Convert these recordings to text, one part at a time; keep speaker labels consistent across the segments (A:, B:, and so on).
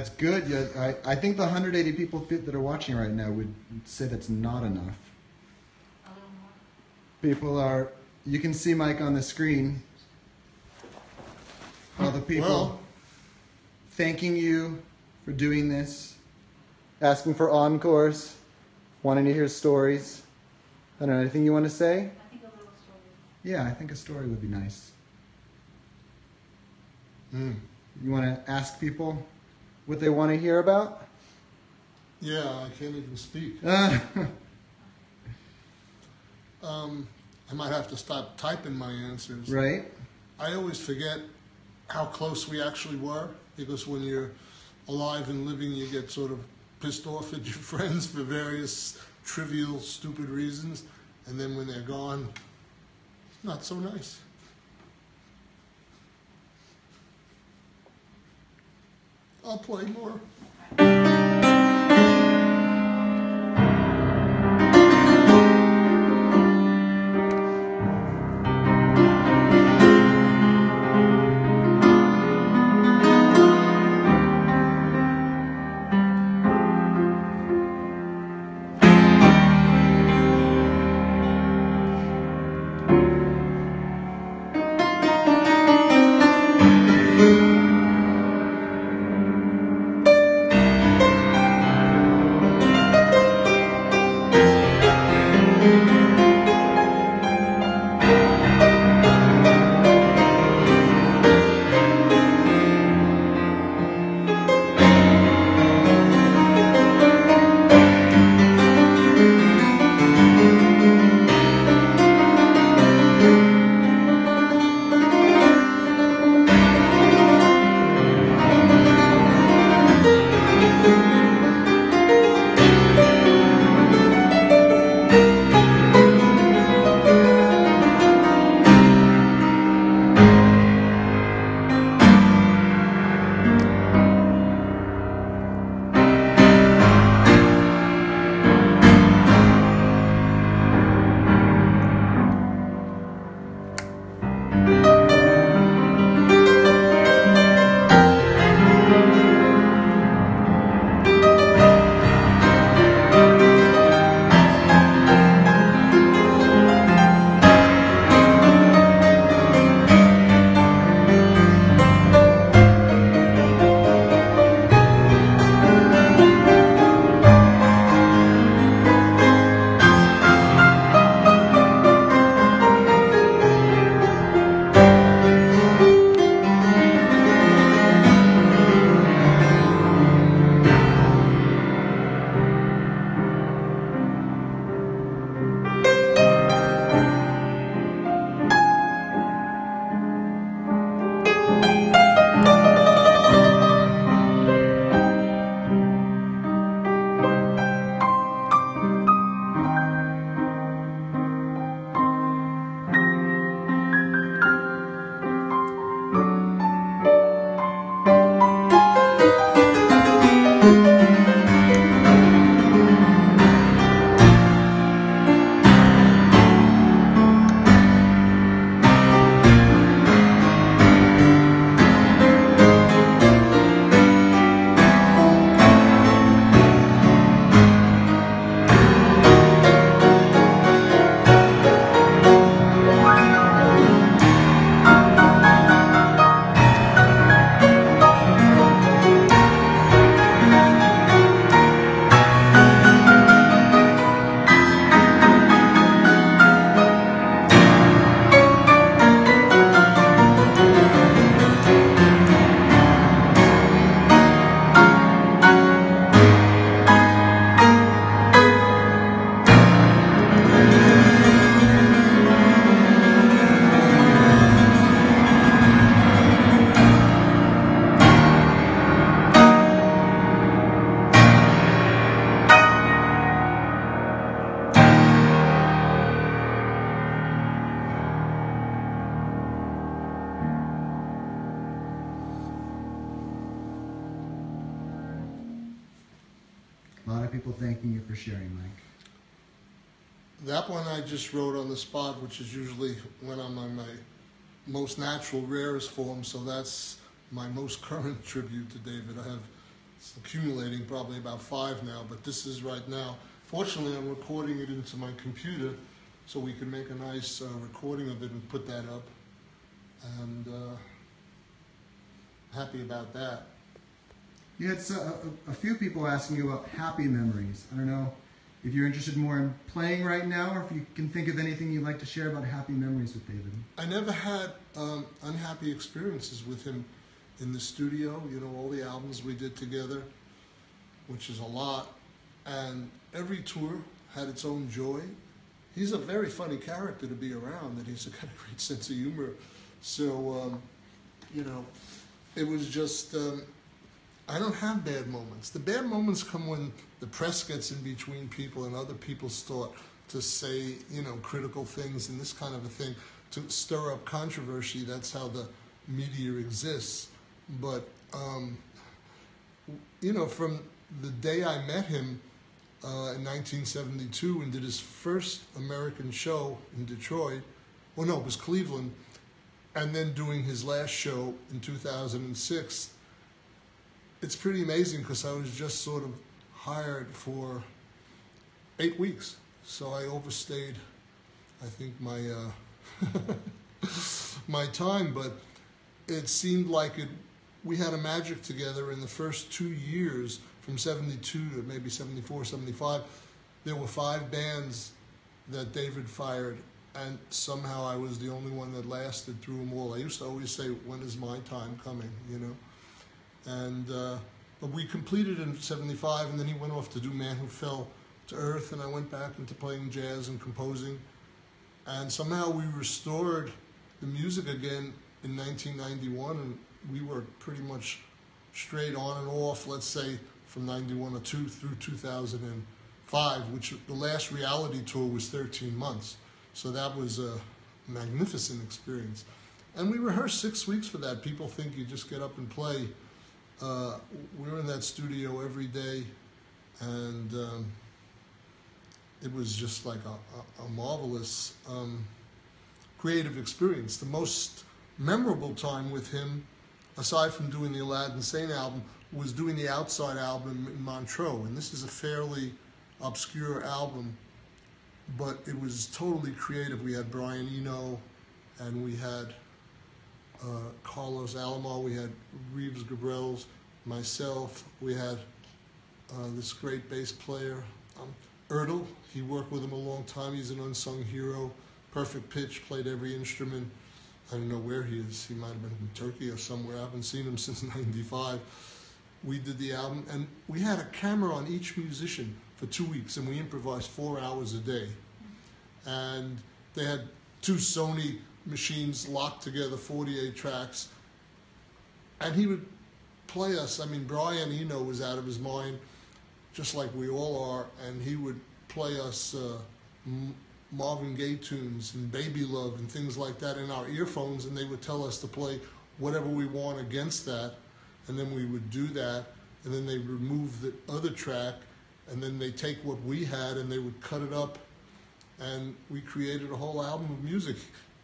A: That's good. Yeah, I think the 180 people that are watching right now would say that's not enough.
B: A little more.
A: People are, you can see Mike on the screen. All the people thanking you for doing this, asking for encores, wanting to hear stories. I don't know, anything you want to say?
B: I think a little story.
A: Yeah, I think a story would be nice.
C: Mm.
A: You want to ask people what they want to hear about?
C: Yeah, I can't even speak. I might have to stop typing my answers.
A: Right?
C: I always forget how close we actually were, because when you're alive and living, you get sort of pissed off at your friends for various trivial, stupid reasons, and then when they're gone, not so nice. I'll play more.
A: A lot of people thanking you for sharing, Mike.
C: That one I just wrote on the spot, which is usually when I'm on my most natural, rarest form, so that's my most current tribute to David. I have It's accumulating probably about 5 now, but this is right now. Fortunately, I'm recording it into my computer so we can make a nice recording of it and put that up. And happy about that.
A: You had a few people asking you about happy memories. I don't know if you're interested more in playing right now, or if you can think of anything you'd like to share about happy memories with David.
C: I never had unhappy experiences with him in the studio. You know, all the albums we did together, which is a lot, and every tour had its own joy. He's a very funny character to be around, and he's got a great sense of humor. So, you know, it was just, I don't have bad moments. The bad moments come when the press gets in between people and other people start to say, you know, critical things and this kind of a thing to stir up controversy. That's how the media exists. But, you know, from the day I met him in 1972 and did his first American show in Detroit, well, no, it was Cleveland, and then doing his last show in 2006, it's pretty amazing because I was just sort of hired for 8 weeks. So I overstayed, I think, my my time, but it seemed like we had a magic together in the first 2 years, from 72 to maybe 74, 75. There were 5 bands that David fired, and somehow I was the only one that lasted through them all. I used to always say, when is my time coming, you know? And but we completed in 75, and then he went off to do Man Who Fell to Earth, and I went back into playing jazz and composing. And somehow we restored the music again in 1991, and we were pretty much straight on and off, let's say, from 91 or 2 through 2005, which the last reality tour was 13 months. So that was a magnificent experience. And we rehearsed 6 weeks for that. People think you just get up and play. We were in that studio every day, and it was just like a marvelous creative experience. The most memorable time with him, aside from doing the Aladdin Sane album, was doing the Outside album in Montreux. And this is a fairly obscure album, but it was totally creative. We had Brian Eno, and we had Carlos Alomar, we had Reeves Gabrels, myself, we had this great bass player, Erdl. He worked with him a long time. He's an unsung hero. Perfect pitch, played every instrument. I don't know where he is. He might have been in Turkey or somewhere. I haven't seen him since '95. We did the album, and we had a camera on each musician for 2 weeks, and we improvised 4 hours a day. And they had 2 Sony machines locked together, 48 tracks. And he would play us. I mean, Brian Eno was out of his mind, just like we all are, and he would play us Marvin Gaye tunes and Baby Love and things like that in our earphones, and they would tell us to play whatever we want against that, and then we would do that, and then they would remove the other track, and then they take what we had and they would cut it up, and we created a whole album of music.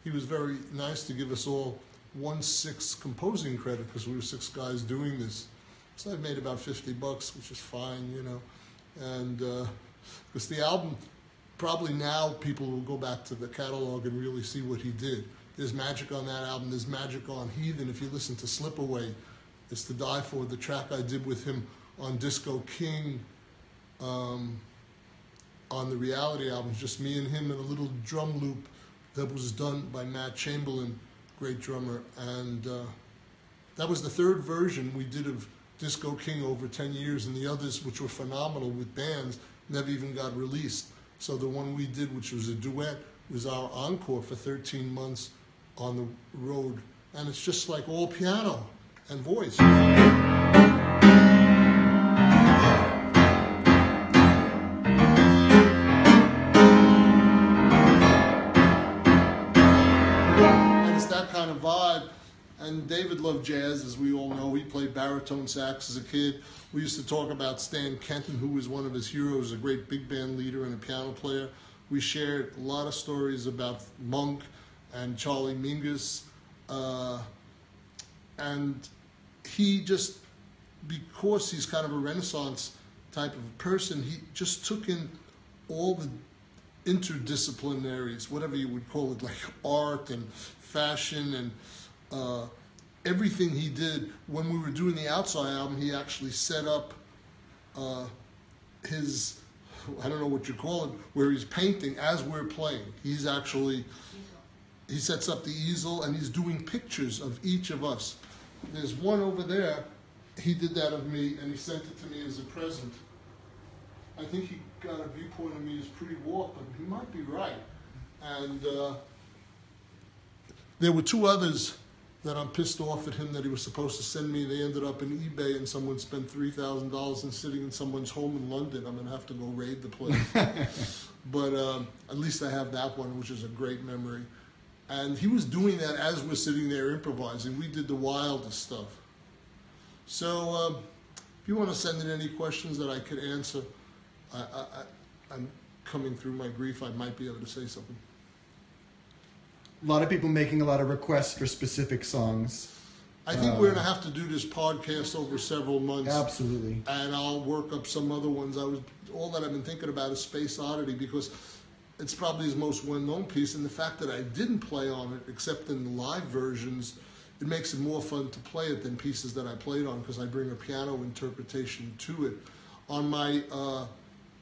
C: He was very nice to give us all 1/6 composing credit because we were 6 guys doing this. So I made about $50, which is fine, you know. And because the album, probably now people will go back to the catalog and really see what he did. There's magic on that album. There's magic on Heathen. If you listen to Slip Away, it's to die for. The track I did with him on Disco King, on the Reality album, just me and him and a little drum loop that was done by Matt Chamberlain, great drummer. And that was the 3rd version we did of Disco King over 10 years, and the others, which were phenomenal with bands, never even got released. So the one we did, which was a duet, was our encore for 13 months on the road. And it's just like all piano and voice. Kind of vibe. And David loved jazz, as we all know. He played baritone sax as a kid. We used to talk about Stan Kenton, who was one of his heroes, a great big band leader and a piano player. We shared a lot of stories about Monk and Charlie Mingus. And he just because he's kind of a Renaissance type of person, he just took in all the interdisciplinaries, whatever you would call it, like art and fashion and everything he did. When we were doing the Outside album, he actually set up his, I don't know what you call it, where he's painting as we're playing. He's actually, he sets up the easel and he's doing pictures of each of us. There's one over there, he did that of me and he sent it to me as a present. I think he got a viewpoint of me as pretty warped, but he might be right. And there were two others that I'm pissed off at him that he was supposed to send me. They ended up in eBay and someone spent $3,000 and sitting in someone's home in London. I'm going to have to go raid the place. But at least I have that one, which is a great memory. And he was doing that as we're sitting there improvising. We did the wildest stuff. So if you want to send in any questions that I could answer, I'm coming through my grief. I might be able to say something.
A: A lot of people making a lot of requests for specific songs.
C: I think we're going to have to do this podcast over several months.
A: Absolutely.
C: And I'll work up some other ones. All that I've been thinking about is Space Oddity, because it's probably his most well-known piece, and the fact that I didn't play on it, except in the live versions, it makes it more fun to play it than pieces that I played on, because I bring a piano interpretation to it. On my,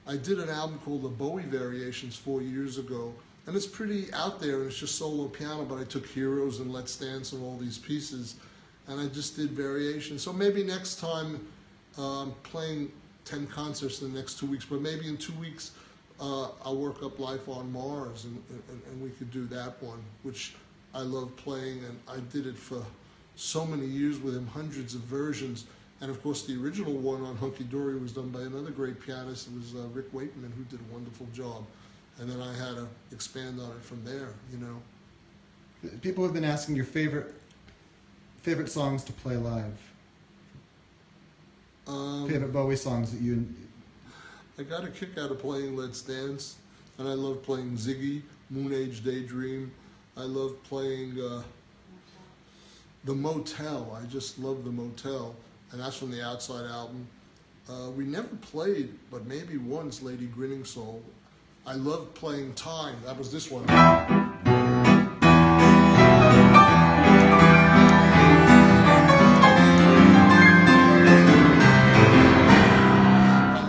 C: I did an album called the Bowie Variations 4 years ago, and it's pretty out there, and it's just solo piano, but I took Heroes and Let's Dance and all these pieces, and I just did variations. So maybe next time, playing 10 concerts in the next 2 weeks, but maybe in 2 weeks, I'll work up Life on Mars, and we could do that one, which I love playing, and I did it for so many years with him, hundreds of versions. And of course, the original one on Hunky Dory was done by another great pianist. It was Rick Wakeman, who did a wonderful job. And then I had to expand on it from there, you know.
A: People have been asking your favorite songs to play live. Favorite Bowie songs that you...
C: I got a kick out of playing Let's Dance, and I love playing Ziggy, Moon Age Daydream. I love playing The Motel. I just love The Motel, and that's from the Outside album. We never played, but maybe once, Lady Grinning Soul. I love playing Time. That was this one. I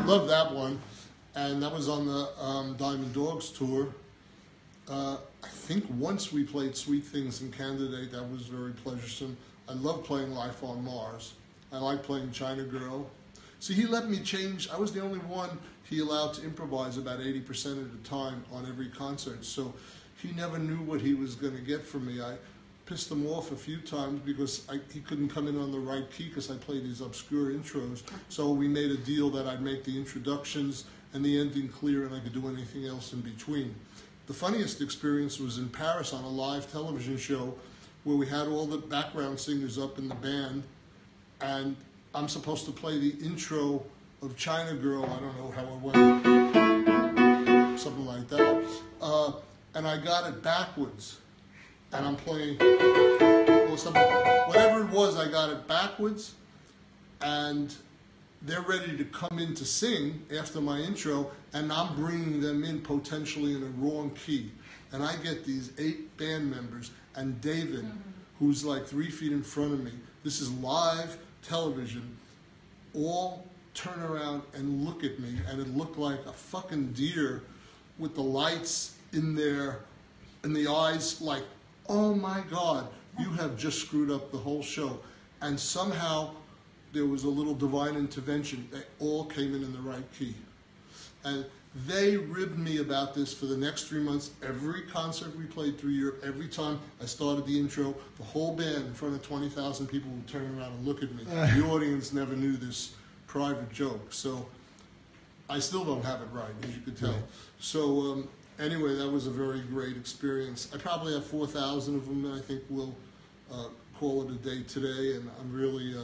C: love that one, and that was on the Diamond Dogs tour. I think once we played Sweet Things and Candidate, that was very pleasuresome. I love playing Life on Mars. I like playing China Girl. See, he let me change. I was the only one he allowed to improvise about 80% of the time on every concert. So he never knew what he was going to get from me. I pissed him off a few times because he couldn't come in on the right key because I played these obscure intros. So we made a deal that I'd make the introductions and the ending clear, and I could do anything else in between. The funniest experience was in Paris on a live television show where we had all the background singers up in the band, and I'm supposed to play the intro of China Girl. I don't know how it went, something like that. And I got it backwards, and I'm playing, or something, whatever it was, I got it backwards, and they're ready to come in to sing after my intro, and I'm bringing them in potentially in a wrong key. And I get these 8 band members, and David, who's like 3 feet in front of me, this is live television, all turn around and look at me, and it looked like a fucking deer with the lights in the eyes, like, oh my God, you have just screwed up the whole show. And somehow there was a little divine intervention. They all came in the right key. And they ribbed me about this for the next 3 months. Every concert we played through Europe, every time I started the intro, the whole band in front of 20,000 people would turn around and look at me. The audience never knew this private joke. So I still don't have it right, as you could tell. Right. So anyway, that was a very great experience. I probably have 4,000 of them, and I think we'll call it a day today. And I'm really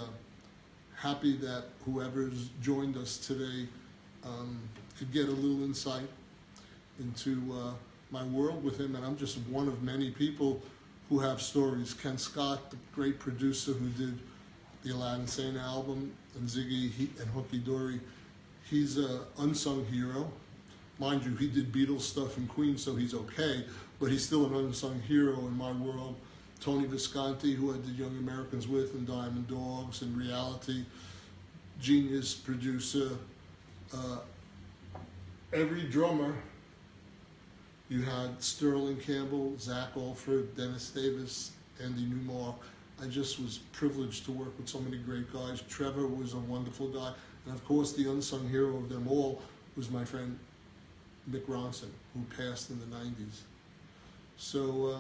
C: happy that whoever's joined us today could get a little insight into my world with him. And I'm just one of many people who have stories. Ken Scott, the great producer who did the Aladdin Sane album, and Ziggy and Hooky Dory. He's an unsung hero. Mind you, he did Beatles stuff in Queen, so he's okay, but he's still an unsung hero in my world. Tony Visconti, who I did Young Americans with, and Diamond Dogs, and Reality. Genius producer. Every drummer, you had Sterling Campbell, Zach Alford, Dennis Davis, Andy Newmark. I just was privileged to work with so many great guys. Trevor was a wonderful guy. And of course, the unsung hero of them all was my friend Mick Ronson, who passed in the 90s. So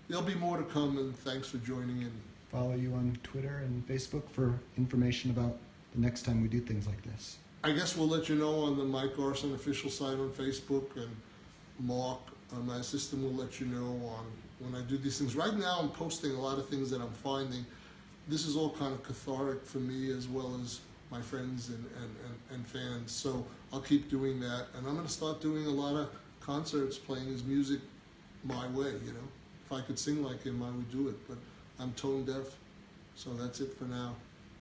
C: there'll be more to come, and thanks for joining in.
A: Follow you on Twitter and Facebook for information about the next time we do things like this.
C: I guess we'll let you know on the Mike Garson official site on Facebook, and Mark, my assistant, will let you know on when I do these things. Right now I'm posting a lot of things that I'm finding. This is all kind of cathartic for me as well as my friends and fans. So I'll keep doing that, and I'm going to start doing a lot of concerts playing his music my way, you know. If I could sing like him, I would do it, but I'm tone deaf, so that's it for now.